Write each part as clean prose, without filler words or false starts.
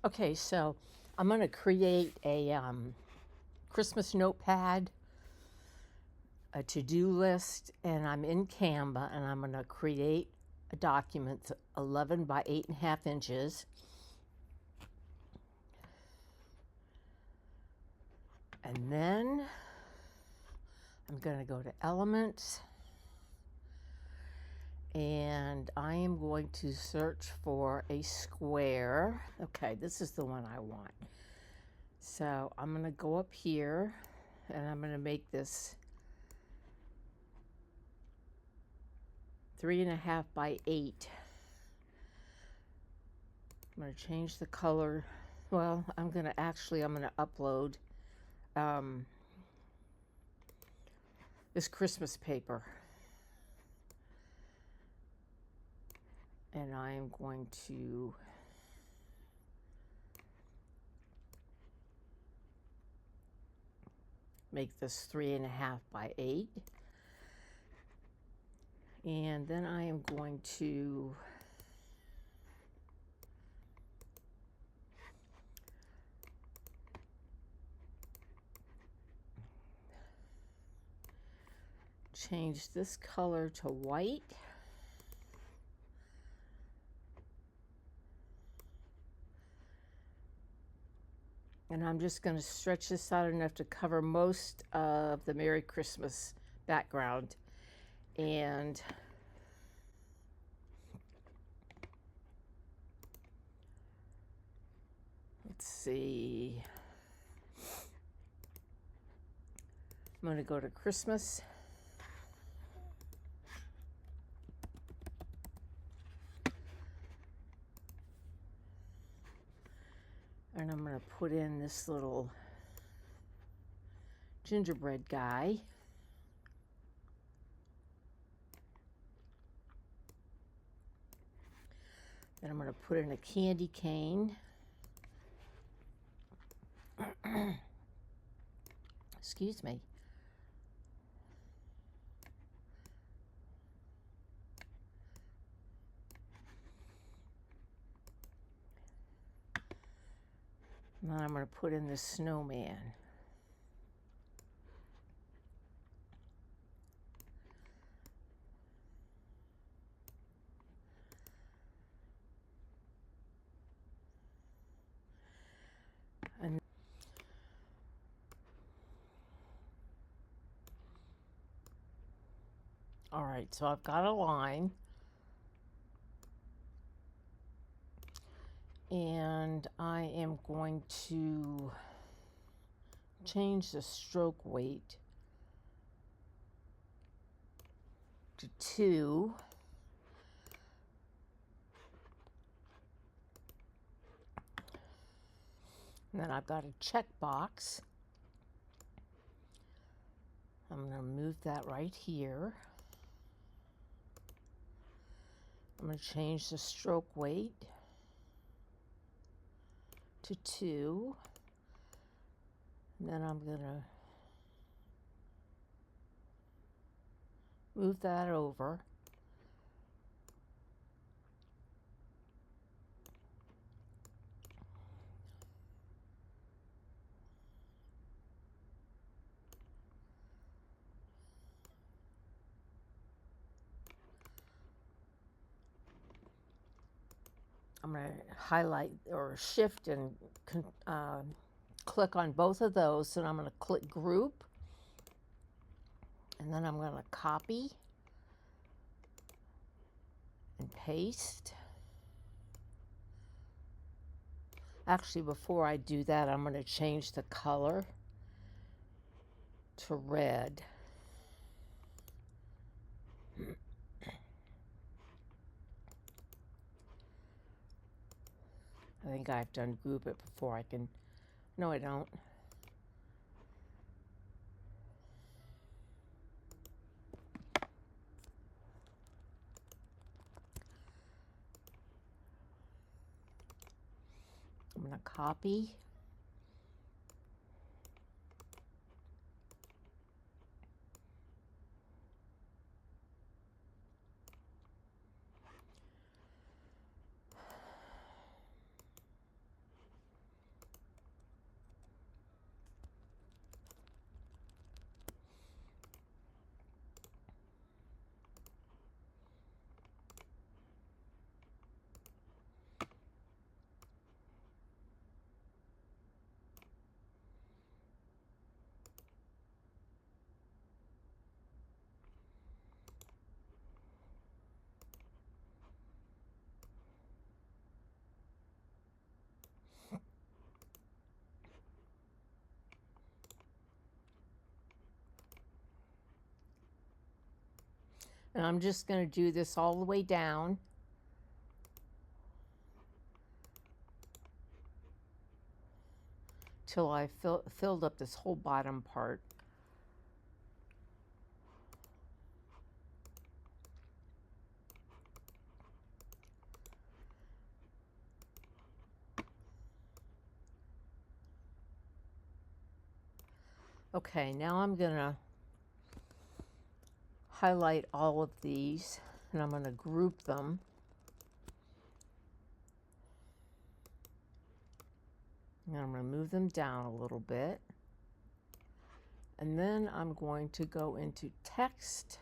Okay, so I'm going to create a Christmas notepad, a to-do list, and I'm in Canva, and I'm going to create a document 11 by 8.5 inches. And then I'm going to go to Elements, and I am going to search for a square. Okay, this is the one I want. So I'm going to go up here, and I'm going to make this 3.5 by 8. I'm going to change the color. Well, I'm going to upload this Christmas paper. And I am going to make this 3.5 by 8. And then I am going to change this color to white. And I'm just going to stretch this out enough to cover most of the Merry Christmas background. And let's see. I'm going to go to Christmas. And I'm going to put in this little gingerbread guy. Then I'm going to put in a candy cane. Excuse me. And then I'm going to put in the snowman. And all right, so I've got a line. And I am going to change the stroke weight to 2. And then I've got a checkbox. I'm going to move that right here. I'm going to change the stroke weight to 2. And then I'm going to move that over. I'm going to highlight or shift and click on both of those. So I'm going to click group. And then I'm going to copy and paste. Actually, before I do that, I'm going to change the color to red. I think I've done group it before. I can, no I don't. I'm going to copy. And I'm just going to do this all the way down. Till I filled up this whole bottom part. Okay, now I'm going to highlight all of these, and I'm going to group them. And I'm going to move them down a little bit. And then I'm going to go into text.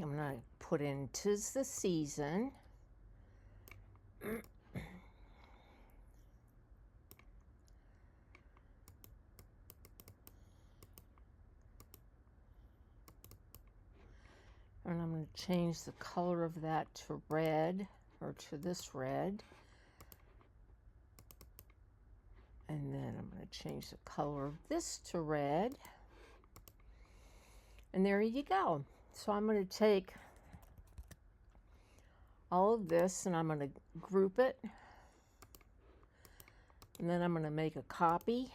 I'm going to put in "'Tis the Season." And I'm going to change the color of that to red, or to this red. And then I'm going to change the color of this to red. And there you go. So I'm going to take all of this and I'm going to group it. And then I'm going to make a copy.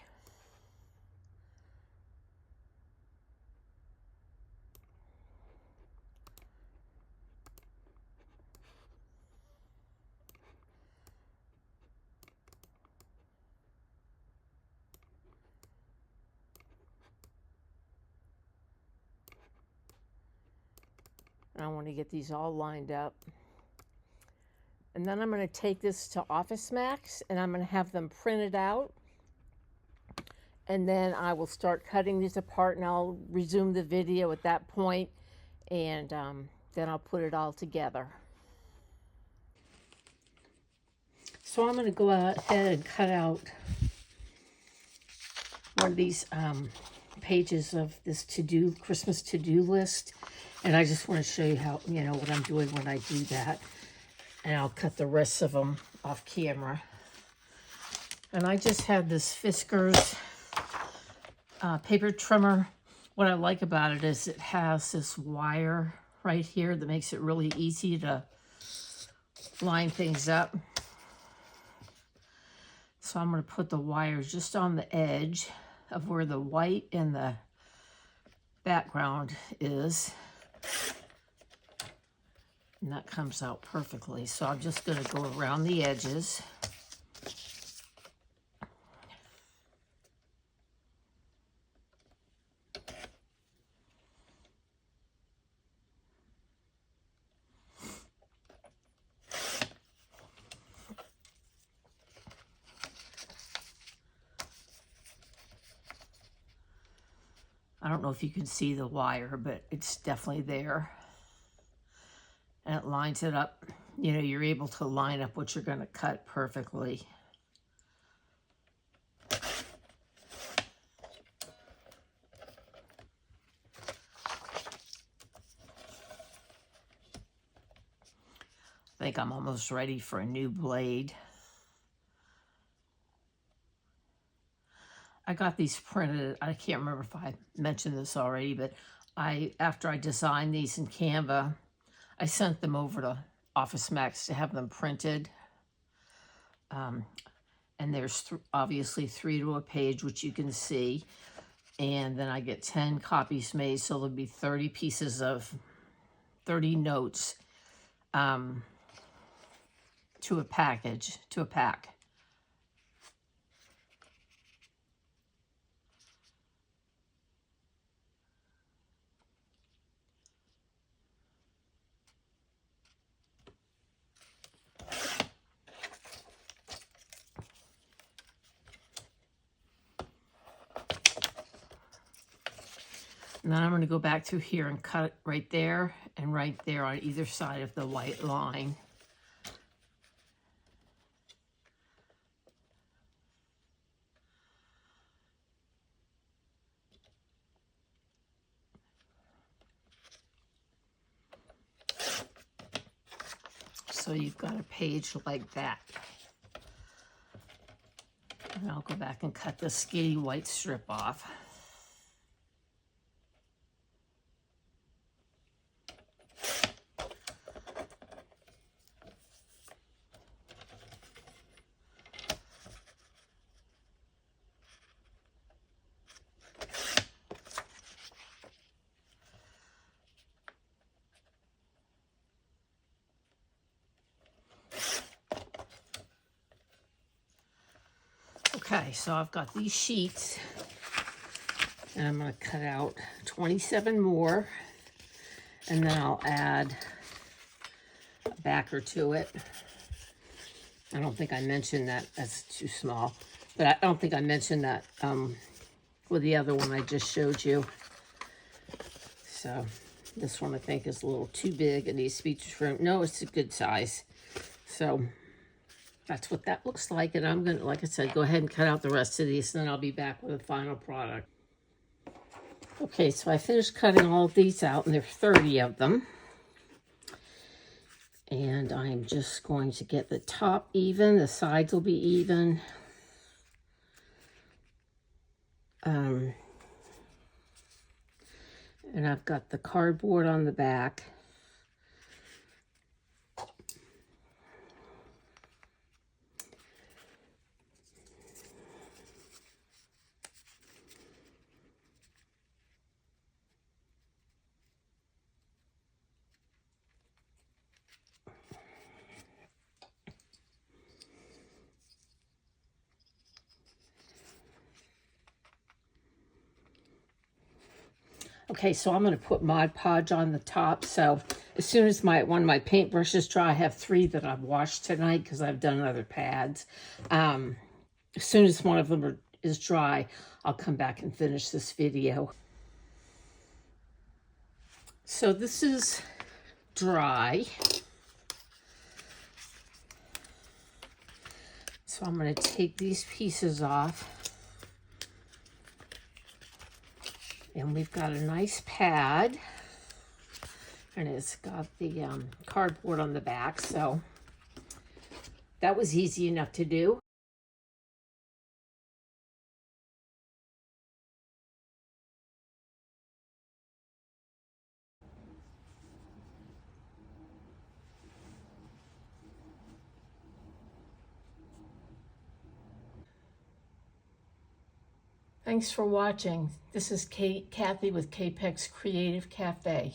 And I want to get these all lined up. And then I'm going to take this to Office Max and I'm going to have them printed out. And then I will start cutting these apart and I'll resume the video at that point, and then I'll put it all together. So I'm going to go ahead and cut out one of these pages of this Christmas to-do list. And I just want to show you how, what I'm doing when I do that. And I'll cut the rest of them off camera. And I just had this Fiskars paper trimmer. What I like about it is it has this wire right here that makes it really easy to line things up. So I'm going to put the wires just on the edge of where the white and the background is. And that comes out perfectly. So I'm just going to go around the edges. I don't know if you can see the wire, but it's definitely there. And it lines it up. You're able to line up what you're going to cut perfectly. I think I'm almost ready for a new blade. I got these printed. I can't remember if I mentioned this already, but after I designed these in Canva, I sent them over to Office Max to have them printed. And there's obviously 3 to a page, which you can see. And then I get 10 copies made, so there'll be 30 notes to a pack. And then I'm going to go back through here and cut right there and right there on either side of the white line. So you've got a page like that. And I'll go back and cut the skinny white strip off. Okay, so I've got these sheets, and I'm going to cut out 27 more, and then I'll add a backer to it. I don't think I mentioned that. That's too small, but I don't think I mentioned that with the other one I just showed you. So this one I think is a little too big. It needs to be trimmed. No, it's a good size. So that's what that looks like. And I'm going to, like I said, go ahead and cut out the rest of these, and then I'll be back with the final product. Okay, so I finished cutting all of these out, and there are 30 of them. And I'm just going to get the top even. The sides will be even. And I've got the cardboard on the back. Okay, so I'm going to put Mod Podge on the top. So as soon as one of my paintbrushes dry, I have 3 that I've washed tonight because I've done other pads. As soon as one of them is dry, I'll come back and finish this video. So this is dry. So I'm going to take these pieces off. And we've got a nice pad, and it's got the cardboard on the back, so that was easy enough to do. Thanks for watching. This is Kathy with Capex Creative Cafe.